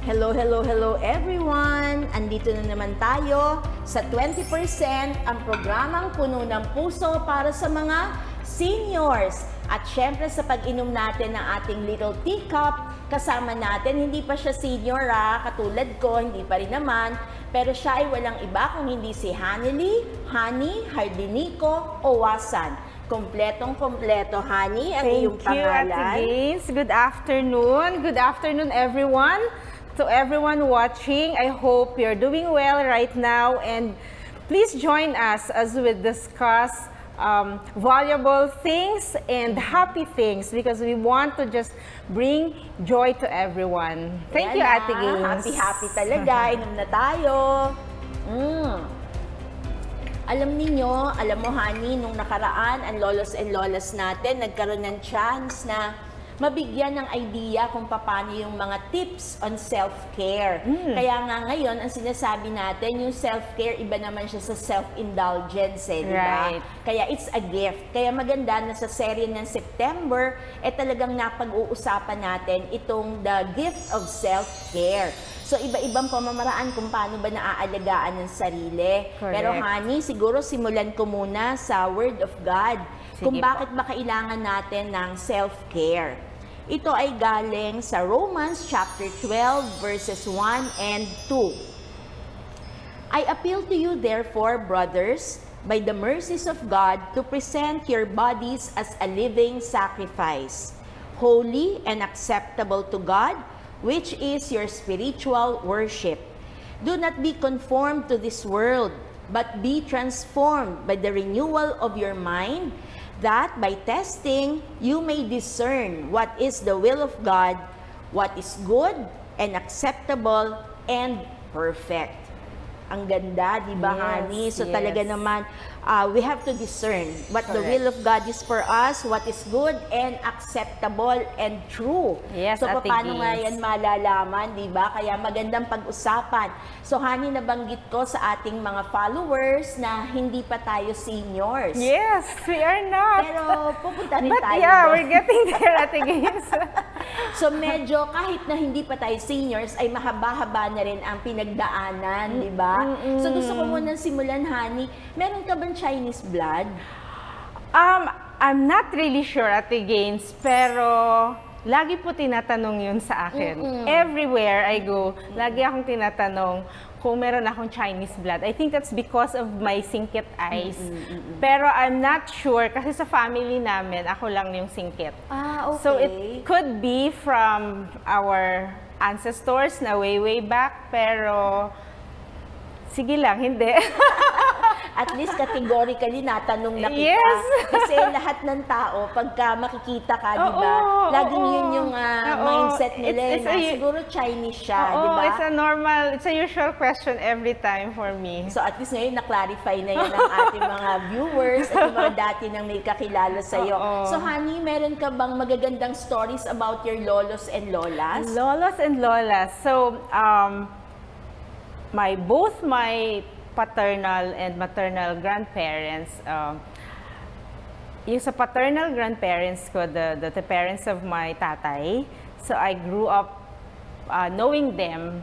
Hello, hello, hello everyone! Andito na naman tayo sa 20% ang programang puno ng puso para sa mga seniors. At syempre sa pag-inom natin ng ating little teacup, kasama natin, hindi pa siya senior katulad ko, hindi pa rin naman, pero siya ay walang iba kung hindi si Hanily, Hani, Hardinico, Owasan. Kompletong-kompleto, Hani, ang iyong pangalan. Thank you, Ate Gaines. Good afternoon. Good afternoon, everyone. To everyone watching, I hope you're doing well right now. And please join us as we discuss valuable things and happy things because we want to just bring joy to everyone. Thank you, Ate Gaines. Happy talaga. Inom na tayo. Alam niyo, alam mo, Hani, nung nakaraan, ang lolos and lolas natin, nagkaroon ng chance na mabigyan ng idea kung paano yung mga tips on self-care. Kaya nga ngayon, ang sinasabi natin, yung self-care, iba naman siya sa self-indulgence, di ba? Right. Kaya it's a gift. Kaya maganda na sa serye ng September, talagang napag-uusapan natin itong the gift of self-care. So, iba-ibang pamamaraan kung paano ba naaalagaan ng sarili. Correct. Pero, Hani, siguro simulan ko muna sa Word of God. Kung bakit ba kailangan natin ng self-care. Ito ay galing sa Romans chapter 12 verses 1 and 2. I appeal to you therefore, brothers, by the mercies of God, to present your bodies as a living sacrifice, holy and acceptable to God, which is your spiritual worship. Do not be conformed to this world, but be transformed by the renewal of your mind, that by testing you may discern what is the will of God, what is good and acceptable and perfect. Ang ganda, di ba, Hani? So talaga naman, we have to discern what the will of God is for us, what is good and acceptable and true. Yes, so Ate paano nga Gaines. yan malalaman, di ba? Kaya magandang pag-usapan. So, Hani, nabanggit ko sa ating mga followers na hindi pa tayo seniors. Yes, we are not. Pero pupunta rin But tayo yeah, doon. we're getting there, Ate Gaines. So medyo kahit na hindi pa tayo seniors ay mahaba-haba na rin ang pinagdaanan, di ba? So gusto ko munang simulan, Hani. Meron ka bang Chinese blood? I'm not really sure, Ate Gaines, pero lagi po tinatanong yun sa akin. Everywhere I go, lagi akong tinatanong kung meron akong Chinese blood. I think that's because of my singkit eyes. Pero I'm not sure kasi sa family namin, ako lang yung singkit. Okay. So it could be from our ancestors na way back, pero sige lang, hindi. At least categorically natanong na kita. Yes. Kasi lahat ng tao, pagka makikita ka, di ba? Laging yun yung mindset nila na siguro Chinese siya, di ba? It's a usual question every time for me. So at least ngayon na-clarify na yun ang ating mga viewers at yung mga dati nang may kakilala sa'yo. So Hani, meron ka bang magagandang stories about your lolos and lolas? Lolos and lolas. So, both my paternal and maternal grandparents, yung sa paternal grandparents ko, the parents of my tatay, so I grew up knowing them.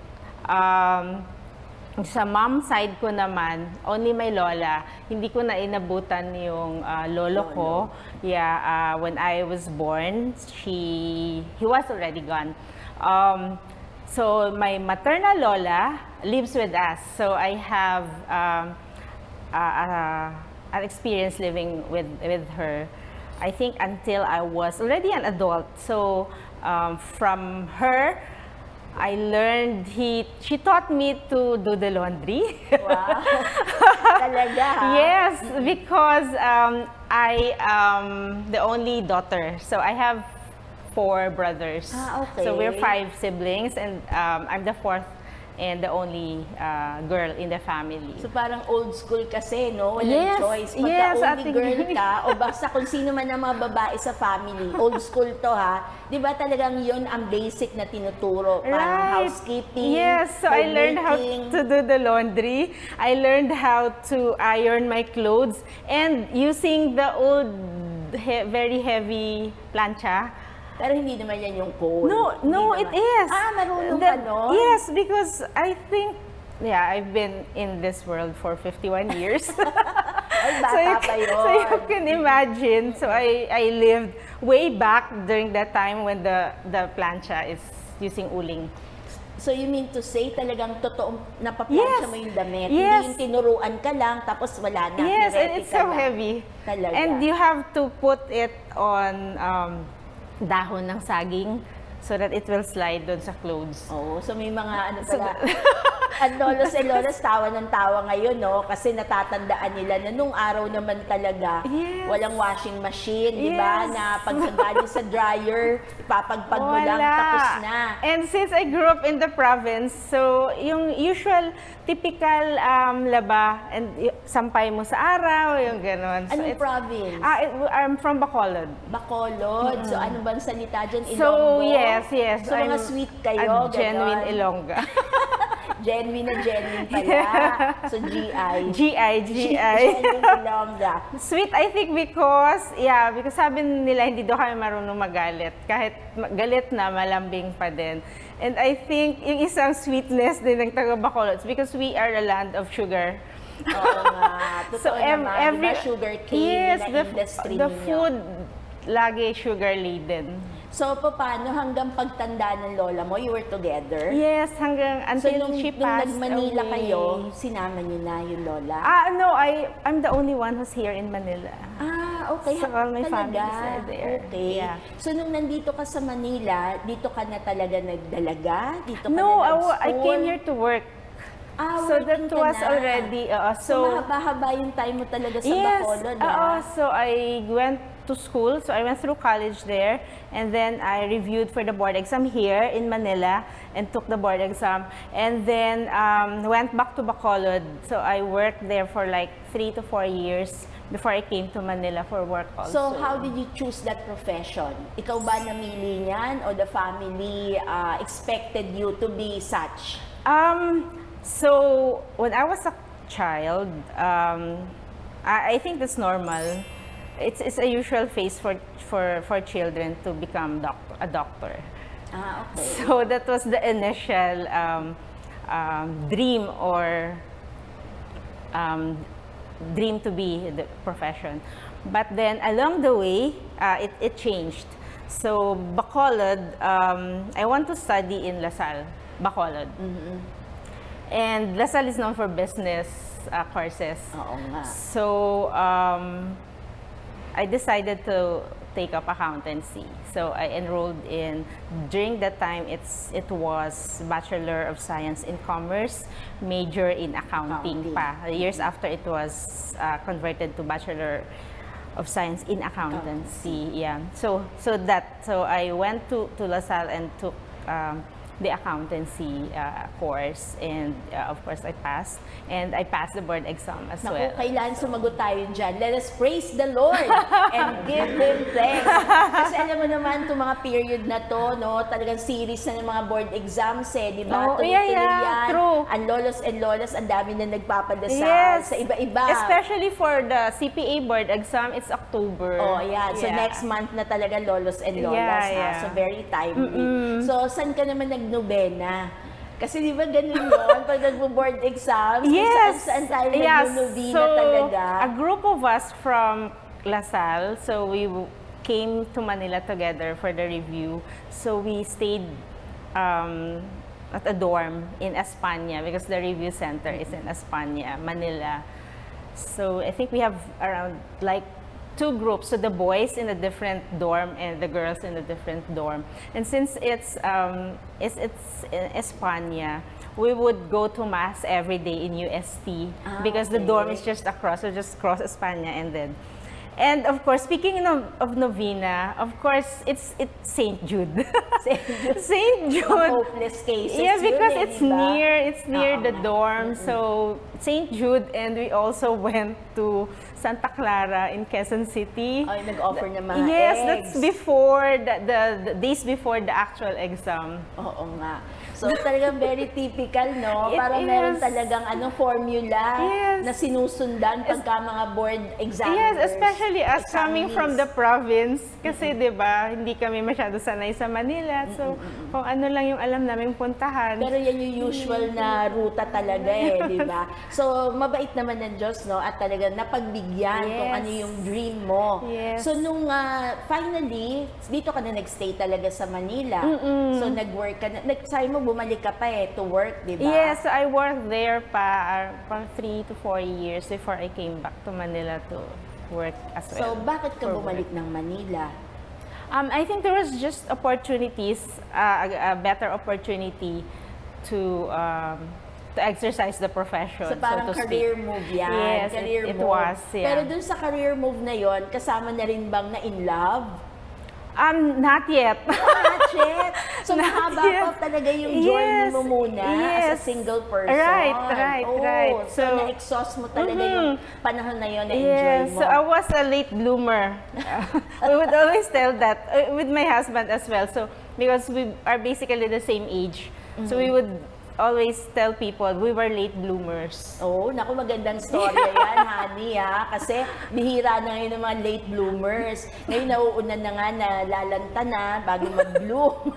Sa mom side ko naman, only my lola, hindi ko na inabutan yung lolo ko. Yeah, when I was born, he was already gone. So my maternal lola lives with us. So I have an experience living with her. I think until I was already an adult. So from her, I learned, she taught me to do the laundry. Wow. Talaga, ha? Yes, because I am the only daughter. So I have 4 brothers. Okay. So we're 5 siblings, and I'm the 4th and the only girl in the family. So parang old school kasi, no? Walang Yes, choice. Pagka yes, only Ate girl Gaines. ka, o basta kung sino man ang mga babae sa family, old school to, ha? Di ba talagang yun ang basic na tinuturo? Parang housekeeping, Yes, so I learned how homemaking. to do the laundry. I learned how to iron my clothes, and using the old very heavy plancha, Pero hindi naman yan yung code. No, it is. Marunong ka nun? Yes, because I think, I've been in this world for 51 years. Ay, bata pa yun. So you can imagine. So I lived way back during that time when the plancha is using uling. So you mean to say talagang totoong napaplansya mo yung damit? Yes. Hindi yung tinuruan ka lang tapos wala na. Yes, and it's so heavy. Talaga. And you have to put it on dahon ng saging so that it will slide doon sa clothes. Oo, so may mga ano pala. Ang lolos and lolas tawa ng tawa ngayon, no? Kasi natatandaan nila na nung araw naman talaga, walang washing machine, di ba? Na pagkagaling sa dryer, ipapagpag mo lang, tapos na. And since I grew up in the province, so yung usual, typical laba, and sampay mo sa araw, yung gano'n. So Anong province? I'm from Bacolod. Bacolod. So ano bang salita dyan? Ilonggo? So yes. So mga sweet kayo, a genuine ganon. Ilongga. Genuine na genuine pala. So GI. Genuine Ilongga. Sweet, I think because sabi nila hindi daw kami marunong magalit. Kahit galit na, malambing pa din. And I think yung isang sweetness din ng taga Bacolod because we are a land of sugar. Oo nga. Totoo naman. Diba sugar cane na industry the ninyo? food, lagi sugar laden. So, paano hanggang pagtanda ng lola mo, you were together? Yes, hanggang until she passed nung nag-Manila away. kayo, sinama niyo na yung lola? No, I'm the only one who's here in Manila. Okay. So, all my family is there. Okay. Yeah. So, nung nandito ka sa Manila, dito ka na talaga nagdalaga? Dito ka No, na nag-school? I came here to work. So that was already, so mahaba-haba yung time mo talaga sa Bacolod, so I went to school, so I went through college there, and then I reviewed for the board exam here in Manila, and took the board exam, and then went back to Bacolod, so I worked there for like 3 to 4 years before I came to Manila for work also. So how did you choose that profession? Ikaw ba namili niyan, o the family expected you to be such? So when I was a child, I think that's normal. It's a usual phase for children to become a doctor. Okay. So that was the initial dream or dream to be the profession. But then along the way, it changed. So Bacolod, I want to study in LaSalle, Bacolod. And LaSalle is known for business courses. Oo nga. So I decided to take up accountancy. So I enrolled during that time it was Bachelor of Science in Commerce, major in accounting pa. Years after it was converted to Bachelor of Science in Accountancy. Yeah. So I went to LaSalle and took the accountancy course, and of course I passed, and I passed the board exam as well. Kailangan sumagot tayo dyan. Let us praise the Lord and give Him thanks. Kasi alam mo naman, itong mga period na to, no, talagang series na ng mga board exams di ba? Tuloy-tuloy yan. True. Ang lolos and lolas, ang dami na nagpapadasal sa iba-iba. Especially for the CPA board exam, it's October. So next month na talaga lolos and lolas. So very timely. So saan ka naman nobena. Kasi di ba ganun yun? Pag nagbo-board exams, saan tayo nag-novena talaga? A group of us from LaSalle, so we came to Manila together for the review. So we stayed at a dorm in España because the review center is in España, Manila. So I think we have around like 2 groups, so the boys in a different dorm and the girls in a different dorm. And since it's in España, we would go to mass every day in UST because the dorm is just across, so just cross España and then. And of course, speaking of novena, of course, it's St. Jude. St. Jude. Hopeless cases. Yeah, because it's near the dorm. So St. Jude, and we also went to Santa Clara in Quezon City. Ay, nag-offer ng mga Yes, eggs. that's before the days before the actual exam. Oo nga. So talagang very typical, no? It Para meron is. talagang formula Yes. na sinusundan pagka mga board examiners. Yes, especially us coming from the examinees. province. Kasi 'di ba, hindi kami masyado sanay sa Manila. So, kung ano lang yung alam naming puntahan. Pero yan yung usual na ruta talaga di ba? So, mabait naman ng Diyos, no? At talagang napagbigyan kung Yes. ano yung dream mo. Yes. So, nung finally, dito ka na nagstay talaga sa Manila. So, nag-work ka na. Sabi mo, bumalik ka pa to work, di ba? Yes, so I worked there pa 3 to 4 years before I came back to Manila to work as So, well. bakit ka for bumalik work. ng Manila? I think there was just opportunities, a better opportunity to exercise the profession, So, parang so to career speak. move yan. Yes, Career it move. was, yeah. Pero dun sa career move na yon, kasama na rin bang na in love? Not yet. Not yet. So, Not mahaba yet. pa talaga yung journey Yes, mo muna as a yes. single person. Right. So, So, na-exhaust mo talaga yung panahon na yun, na-enjoy Yes, mo. so I was a late bloomer. We would always tell that with my husband as well. So because we are basically the same age, so we would always tell people we were late bloomers. Oh, naku, magandang storya yan, honey, ha? Kasi bihira na ngayon ng mga late bloomers. Ngayon, nauuna na nga na lalanta na bago mag-bloom.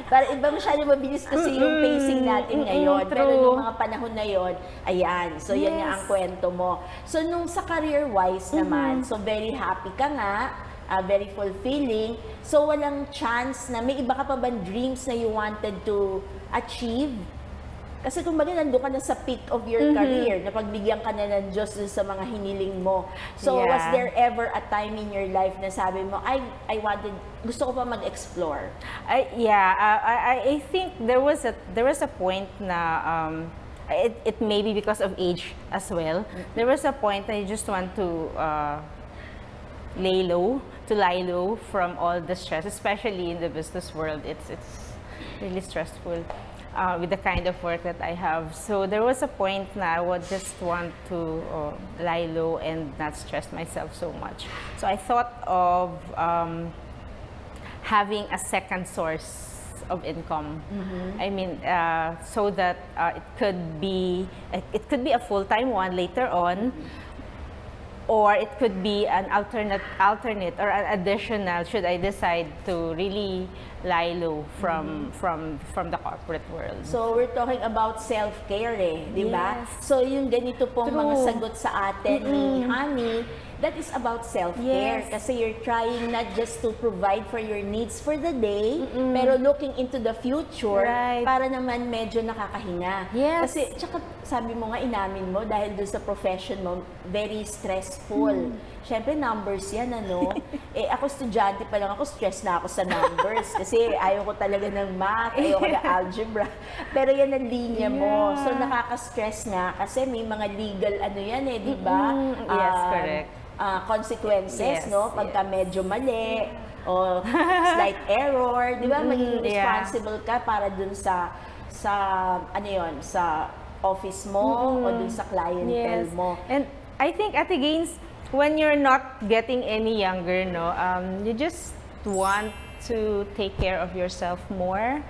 Para iba masyado mabilis kasi yung pacing natin ngayon. Pero true. nung mga panahon na yon, ayan. So, yan nga ang kwento mo. So, nung sa career-wise naman, so very happy ka nga, very fulfilling. So, walang chance na may iba ka pa bang dreams na you wanted to achieve? Kasi kumbaga nandun ka na sa peak of your career, napagbigyan ka na ng Diyos dun sa mga hiniling mo. So, Yeah. was there ever a time in your life na sabi mo, I wanted, gusto ko pa mag-explore? I think there was a point na it may be because of age as well. There was a point that I just want to lie low from all the stress, especially in the business world. It's really stressful with the kind of work that I have. So there was a point na I would just want to lie low and not stress myself so much. So I thought of having a second source of income. I mean, so that it could be a full-time one later on. Or it could be an alternate or an additional should I decide to really lie low from the corporate world. So, we're talking about self-care di ba? Yes. So, yung ganito pong mga True. sagot sa atin ni Honey, that is about self-care. Yes. Kasi you're trying not just to provide for your needs for the day, pero looking into the future Right. para naman medyo nakakahinga. Yes. Kasi, tsaka sabi mo nga, inamin mo, dahil doon sa profession mo, very stressful. Siyempre, numbers yan, ano? Ako estudyante pa lang ako, stress na ako sa numbers. Kasi ayaw ko talaga ng math, ayaw ko ng algebra. Pero yan ang linya mo. So, nakaka-stress nga kasi may mga legal ano yan di ba? Yes, correct. Consequences, Yes, no? Pagka medyo mali, o slight error, di ba? Maging responsible ka para dun sa ano yon, sa office mo o dun sa clientele mo. And I think, Ate Gaines, when you're not getting any younger, you just want to take care of yourself more.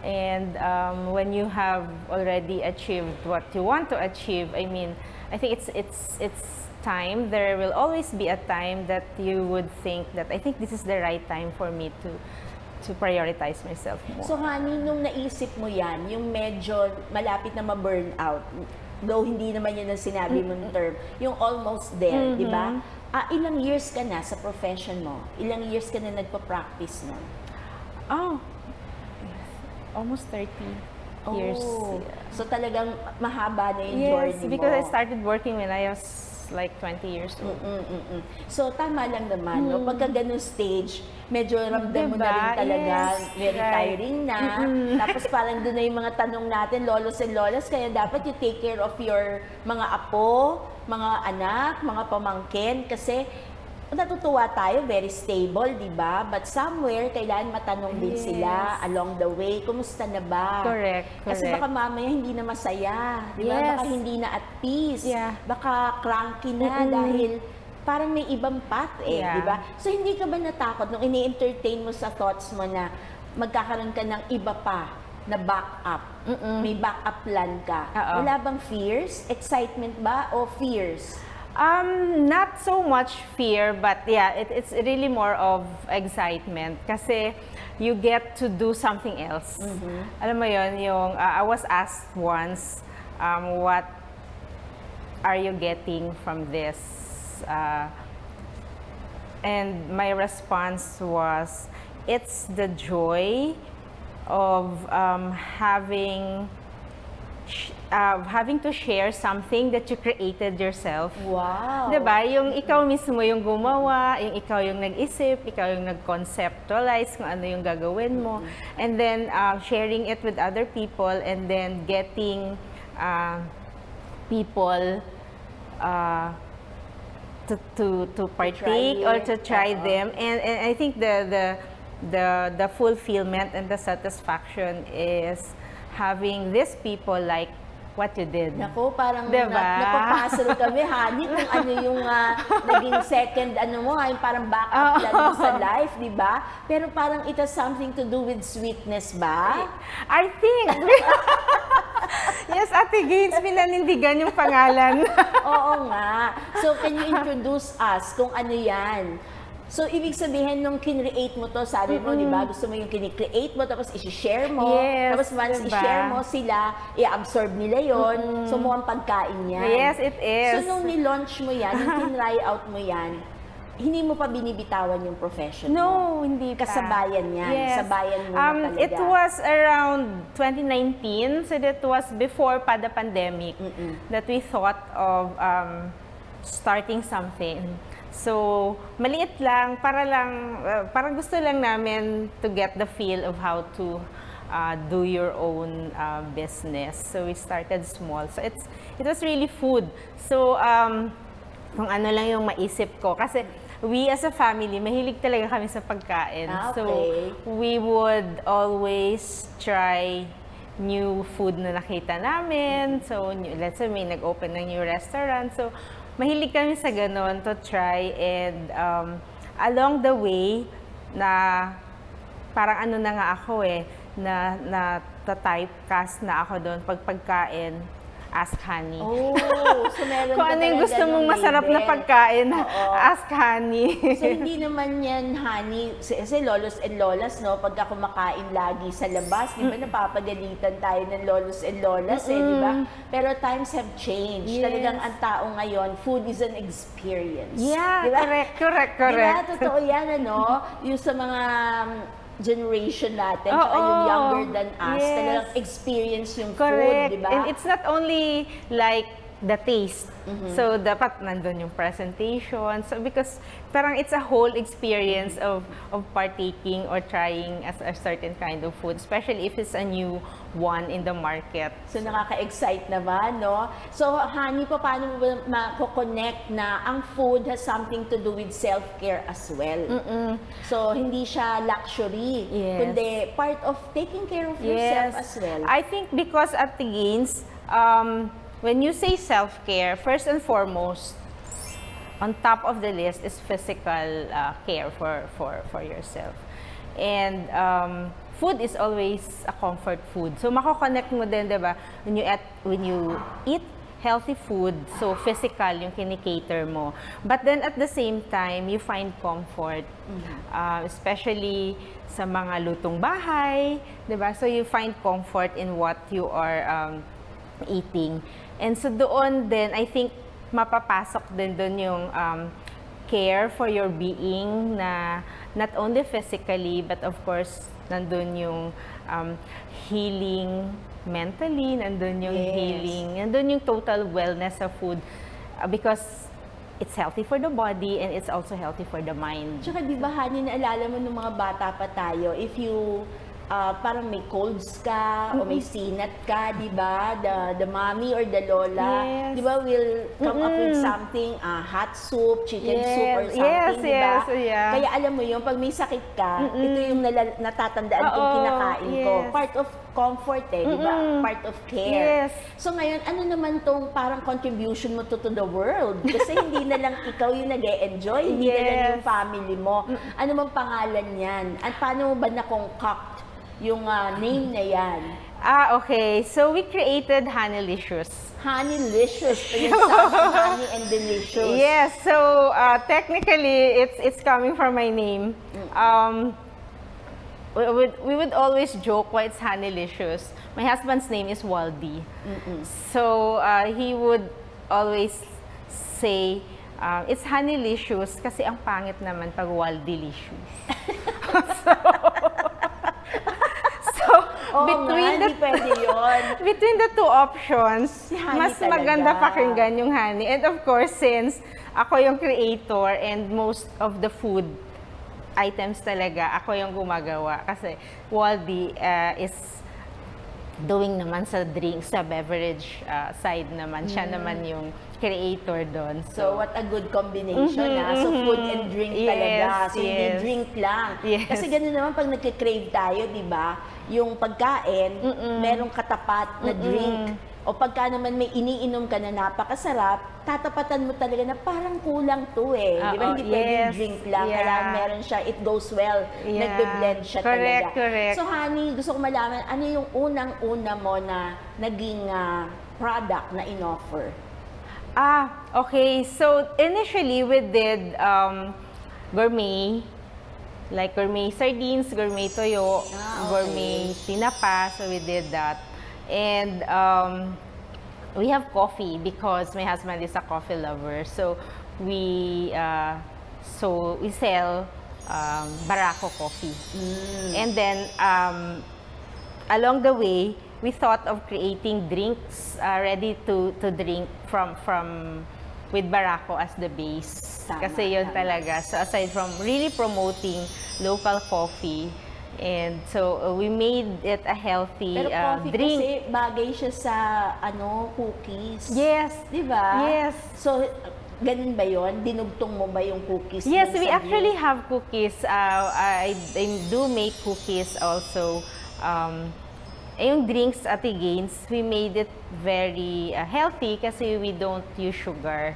And when you have already achieved what you want to achieve, I mean, I think it's time. There will always be a time that you would think that I think this is the right time for me to prioritize myself more. So, honey, nung naisip mo yan, yung medyo malapit na ma-burn out, though hindi naman yun ang sinabi mong term, yung almost there, di ba? Ilang years ka na sa profession mo? Ilang years ka na nagpa-practice nun? Oh, almost 30 years. Oh, Yeah. so talagang mahaba na yung Yes, journey mo. because I started working when I was like 20 years old. So, tama lang naman, no? Pagka ganun stage, medyo ramdam mo na rin Diba? talaga, Yes, very right. tiring na. Tapos parang doon na yung mga tanong natin, lolos and lolas, kaya dapat you take care of your mga apo, mga anak, mga pamangkin, kasi natutuwa tayo, very stable, di ba? But somewhere, kailangan matanong din sila along the way, kumusta na ba? Correct. Kasi baka mamaya hindi na masaya, di ba? Baka hindi na at peace, baka cranky na dahil parang may ibang path di ba? So hindi ka ba natakot nung ini-entertain mo sa thoughts mo na magkakaroon ka ng iba pa na backup? May backup plan ka. Wala bang fears? Excitement ba o fears? Not so much fear, but yeah, it's really more of excitement kasi you get to do something else. Alam mo yun, yung I was asked once, what are you getting from this? And my response was, it's the joy of having to share something that you created yourself. Wow! Diba? Yung ikaw mismo yung gumawa, yung ikaw yung nag-isip, ikaw yung nag-conceptualize kung ano yung gagawin mo. And then, sharing it with other people and then getting people to partake or to try them. And I think the fulfillment and the satisfaction is having these people like what you did. Naku, parang napapasal kami, honey, kung ano yung naging second, yung parang backup plan mo sa life, di ba? Pero parang it has something to do with sweetness ba? I think. Yes, Ate Gaines, pinanindigan yung pangalan. Oo nga. So, can you introduce us kung ano yan? So, ibig sabihin, nung kinreate mo to, sabi mo, di ba, gusto mo yung kinikreate mo, tapos isi-share mo, tapos once i-share mo sila, i-absorb nila yon. So, mukhang pagkain yan. Yes, it is. So, nung ni-launch mo yan, nung tin-try out mo yan, hindi mo pa binibitawan yung profession mo? No, hindi pa. Kasabayan yan. Yes. Sabayan mo na talaga. It was around 2019, so that was before pa the pandemic, that we thought of starting something. So, maliit lang, parang gusto lang namin to get the feel of how to do your own business. So, we started small. So, it was really food. So, kung ano lang yung maisip ko. Kasi, we as a family, mahilig talaga kami sa pagkain. Okay. So, we would always try new food na nakita namin. So, let's say may nag-open ng new restaurant. So, mahilig kami sa ganon to try, and along the way na parang ano na nga ako na typecast na ako doon pagkain, Ask Honey. Oh, so meron kung ano yung gusto mong masarap na pagkain, Ask Honey. So hindi naman yan, honey, kasi lolos and lolas, no? Pagka kumakain lagi sa labas, di ba napapagalitan tayo ng lolos and lolas, di ba? Pero times have changed. Yes. Talagang ang tao ngayon, food is an experience. Yeah, diba? correct. Diba? Totoo yan, ano? Yung sa mga generation natin, saka yung younger than us, talagang experience yung food, di ba? And it's not only like the taste. So, dapat nandun yung presentation. So, because parang it's a whole experience of partaking or trying a certain kind of food, especially if it's a new one in the market. So, nakaka-excite na ba, no? So, honey, paano mo ba mako-connect na ang food has something to do with self-care as well? So, hindi siya luxury, kundi part of taking care of yourself as well. I think because at the Gaines, when you say self-care, first and foremost, on top of the list is physical care for yourself. And food is always a comfort food. So, mako-connect mo din, diba? When you eat healthy food, so physical yung kinikater mo. But then at the same time, you find comfort, especially sa mga lutong bahay, diba? So, you find comfort in what you are eating. And so doon din, I think mapapasok din doon yung care for your being na not only physically, but of course, nandun yung healing mentally, nandun yung healing, nandun yung total wellness of food because it's healthy for the body and it's also healthy for the mind. Tsaka di ba, honey, naalala mo nung mga bata pa tayo, if you parang may colds ka o may sinat ka, di ba? The mommy or the lola, Yes. di ba, will come up with something, hot soup, chicken soup or something, di ba? Yeah. Kaya alam mo yun, pag may sakit ka, ito yung natatandaan kong kinakain ko. Part of comfort di ba? Part of care. Yes. So ngayon, ano naman tong parang contribution mo to the world? Kasi hindi na lang ikaw yung nag-e-enjoy, hindi na lang yung family mo. Ano mang pangalan yan? At paano mo ba na-concoct yung name na yan? Okay. So we created Honeylicious. Honeylicious. Yung sound of honey and delicious. Yes. So technically, it's coming from my name. We would always joke why it's Honeylicious. My husband's name is Waldy. So he would always say, it's Honeylicious kasi ang pangit naman pag Waldylicious. Between the two options, mas maganda pakinggan yung honey. And of course, since ako yung creator and most of the food items talaga, ako yung gumagawa. Kasi Waldy is doing naman sa drink, sa beverage side naman. Siya naman yung creator doon. So what a good combination. So food and drink talaga. So hindi drink lang. Kasi gano'n naman pag nagka-crave tayo, di ba? Yung pagkain, merong katapat na drink. O pagka naman may iniinom ka na napakasarap, tatapatan mo talaga na parang kulang to di ba? Hindi pwedeng drink lang. Kailangan meron siya, it goes well. Nagbe-blend siya talaga. Correct. So honey, gusto ko malaman, ano yung unang-una mo na naging product na in-offer? Okay. So initially we did gourmet, like gourmet sardines, gourmet toyo, gourmet tinapa. So we did that. And we have coffee because my husband is a coffee lover. So we sell Barako coffee. And then along the way, we thought of creating drinks ready to drink from with Barako as the base. Kasi yun talaga. So aside from really promoting local coffee, and so we made it a healthy Pero coffee drink. Kasi bagay siya sa cookies. Yes. Di ba? Yes. So ganun ba yun? Dinugtong mo ba yung cookies? Yes, we actually have cookies. I do make cookies also. Yung drinks at Gaines, we made it very healthy kasi we don't use sugar.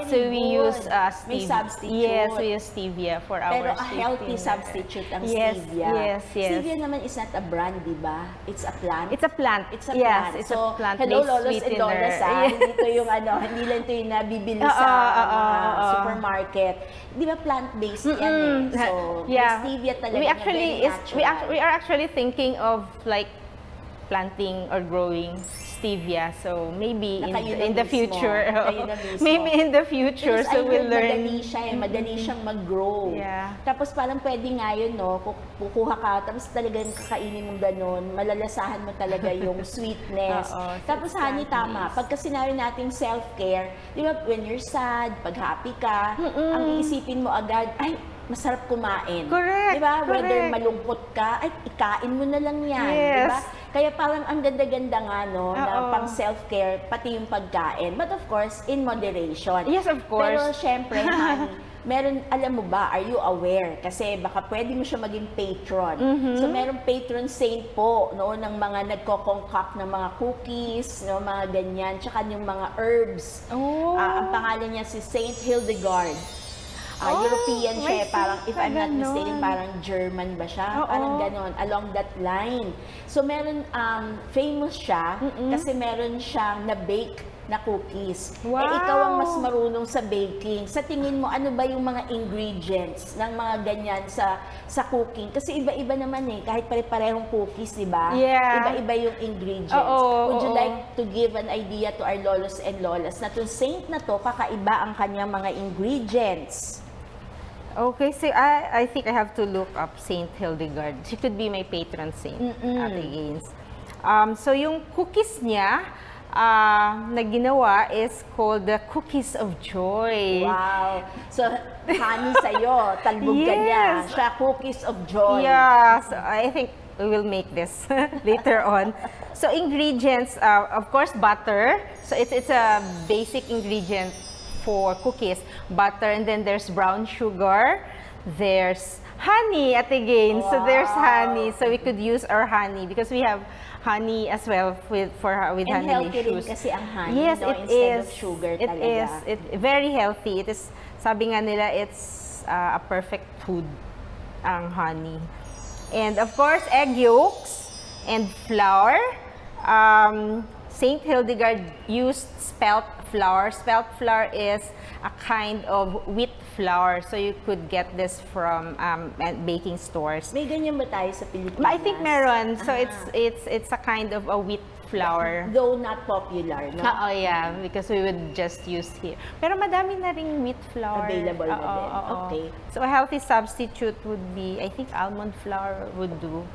So we use stevia. May substitute. Yes, we use stevia for our Pero a healthy substitute ang stevia. Yes. Stevia naman is not a brand, di ba? It's a plant. It's a plant. It's a plant. plant. It's a plant. Hello, lolos and lolas, hindi ito yung hindi lang ito yung nabibili sa supermarket. Di ba plant-based yan So, stevia talaga we are actually thinking of like planting or growing stevia. So maybe in the future. Maybe in the future. Because so we'll learn. Madali siya madali siyang mag-grow. Tapos parang pwede nga yun, kukuha ka, tapos talagang kakainin mo ganun, malalasahan mo talaga yung sweetness. Tapos honey, tama. Pagka sinabi nating self-care, di ba, when you're sad, pag happy ka, ang iisipin mo agad, ay, masarap kumain. Correct. Di ba? Whether malungkot ka, ay, ikain mo na lang yan. Di ba? Kaya parang ang ganda-ganda nga, na pang self-care, pati yung pagkain. But of course, in moderation. Yes, of course. Pero syempre, honey, alam mo ba, are you aware? Kasi baka pwede mo siya maging patron. So meron patron saint po, ng mga nagko-concoct ng mga cookies, mga ganyan, tsaka yung mga herbs. Ang pangalan niya si Saint Hildegard. European siya, parang if I'm not mistaken, parang German ba siya? Parang ganon, along that line. So meron, famous siya kasi meron siyang na-bake na cookies. Wow. Ikaw ang mas marunong sa baking. Sa tingin mo, ano ba yung mga ingredients ng mga ganyan sa cooking? Kasi iba-iba naman kahit pare-parehong cookies, di ba? Iba-iba yung ingredients. Would you like to give an idea to our lolos and lolas na itong saint na to, kakaiba ang kanyang mga ingredients? Okay, so I think I have to look up Saint Hildegard. She could be my patron saint at Gaines. So yung cookies niya, na ginawa is called the Cookies of Joy. Wow. So, honey sa'yo, talbog ka niya. Yes. Siya, Cookies of Joy. Yeah, so I think we will make this later on. So ingredients, of course, butter. So it's a basic ingredient for cookies. Butter, and then there's brown sugar. There's honey at again. Wow. So there's honey. So we could use our honey because we have honey as well with And honey healthy rin issues. kasi ang honey, Yes, no? it Instead is. of sugar It talaga. is. It very healthy. It is. Sabi nga nila, it's a perfect food, ang honey. And of course, egg yolks and flour. Saint Hildegard used spelt flour. Spelt flour is a kind of wheat flour. So you could get this from baking stores. May ganyan ba tayo sa Pilipinas? I think meron. So Ah. it's a kind of a wheat flour. Though not popular, no? Oh yeah, because we would just use here. Pero madami na ring wheat flour. Available na din. Oo. Okay. So a healthy substitute would be, I think almond flour would do.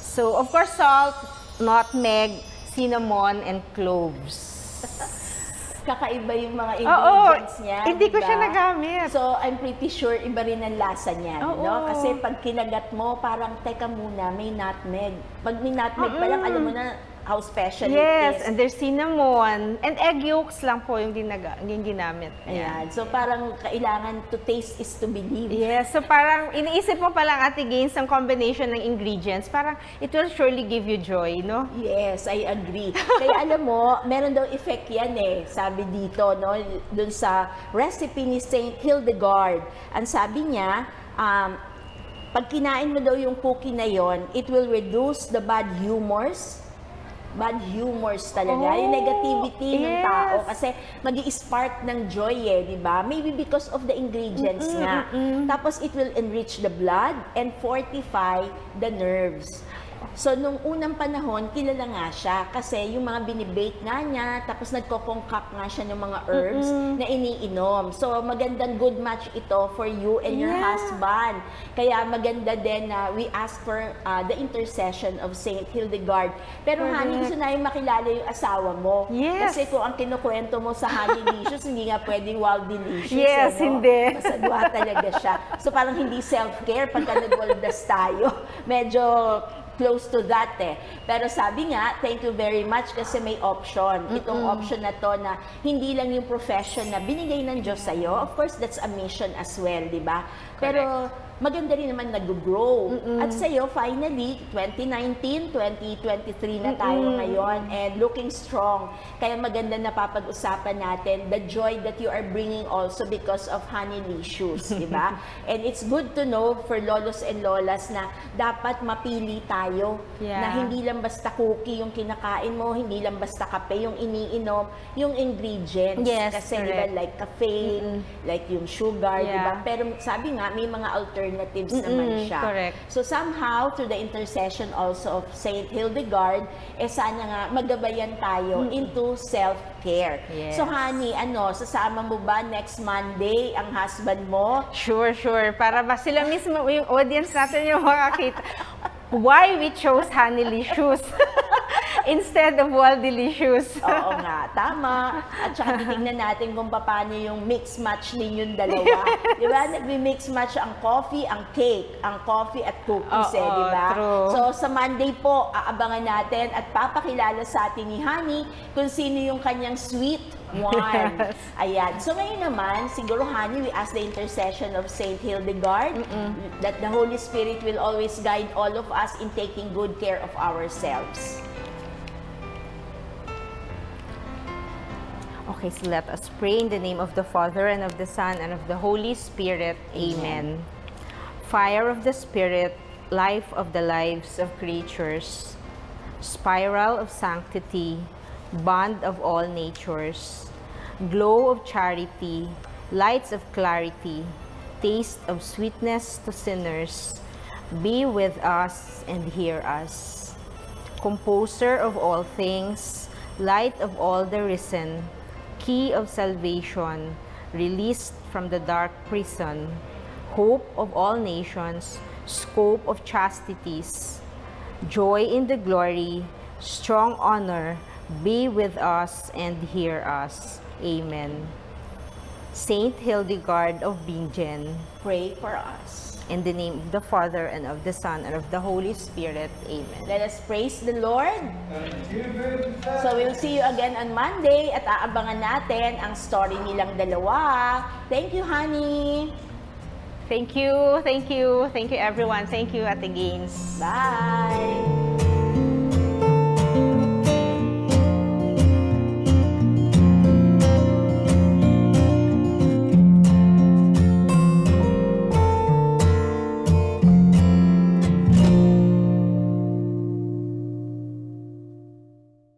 So of course salt, nutmeg, cinnamon, and cloves. Kakaiba yung mga Oo, ingredients niya. hindi ko diba? siya nagamit. So, I'm pretty sure iba rin ang lasa niya. Oo. No? Kasi pag kinagat mo, parang, teka muna, may nutmeg. Pag may nutmeg pa lang, alam mo na how special it Yes, is. and there's cinnamon. And egg yolks lang po yung ginamit. Ayan. So, parang kailangan to taste is to believe. Yes, so parang iniisip mo pa lang, Ate Gaines, ang combination ng ingredients, parang it will surely give you joy, no? Yes, I agree. Kaya alam mo, meron daw effect yan eh. Sabi dito, no, dun sa recipe ni Saint Hildegard. Ang sabi niya, pag kinain mo daw yung cookie na yon, it will reduce the bad humors talaga, yung negativity ng tao kasi magi-spark ng joy eh, di ba? Maybe because of the ingredients nga. Tapos it will enrich the blood and fortify the nerves. So, nung unang panahon, kilala nga siya kasi yung mga binibake nga niya, tapos nagko-concoct nga siya ng mga herbs na iniinom. So, magandang good match ito for you and your husband. Kaya maganda din na we ask for the intercession of Saint Hildegard. Pero honey, gusto namin makilala yung asawa mo. Yes. Kasi kung ang kinukwento mo sa Honey Delicious, hindi nga pwedeng Wild Delicious. Yes, eh, no? hindi. Masadwa talaga siya. So, parang hindi self-care pagka nagwaldas tayo. Medyo close to that eh. Pero sabi nga, thank you very much kasi may option. Itong option na to na hindi lang yung profession na binigay ng Diyos sa'yo. Of course, that's a mission as well, di ba? Pero maganda rin naman nag-grow. At sa'yo, finally, 2019, 2023 na tayo ngayon and looking strong. Kaya maganda na papag-usapan natin the joy that you are bringing also because of Honey Licious, di ba? And it's good to know for lolos and lolas na dapat mapili tayo na hindi lang basta cookie yung kinakain mo, hindi lang basta kape yung iniinom, yung ingredients. Yes, kasi di ba, like caffeine, like yung sugar, di ba? Pero sabi nga, may mga alternatives naman siya. Correct. So somehow, through the intercession also of Saint Hildegard, sana nga magabayan tayo into self-care. Yes. So honey, sasama mo ba next Monday ang husband mo? Sure. Para ba sila mismo, yung audience natin yung makakita. Why we chose Honey Licious instead of Wild Delicious. Oo nga, tama. At saka titingnan natin kung paano yung mix-match ninyong dalawa. Di ba? Nagmi-mix match ang coffee, ang cake, ang coffee at cookies di ba? True. So sa Monday po, aabangan natin at papakilala sa atin ni Honey kung sino yung kanyang sweet one. Yes. Ayan. So ngayon naman, siguro Honey, we ask the intercession of Saint Hildegard that the Holy Spirit will always guide all of us in taking good care of ourselves. Okay, so let us pray in the name of the Father, and of the Son, and of the Holy Spirit. Amen. Fire of the Spirit, life of the lives of creatures, spiral of sanctity, bond of all natures, glow of charity, lights of clarity, taste of sweetness to sinners, be with us and hear us. Composer of all things, light of all the risen, key of salvation, released from the dark prison, hope of all nations, scope of chastities, joy in the glory, strong honor, be with us and hear us. Amen. Saint Hildegard of Bingen, pray for us. in the name of the Father, and of the Son, and of the Holy Spirit. Amen. Let us praise the Lord. So we'll see you again on Monday at aabangan natin ang story nilang dalawa. Thank you, honey. Thank you, thank you, thank you everyone. Thank you, Ate Gaines. Bye.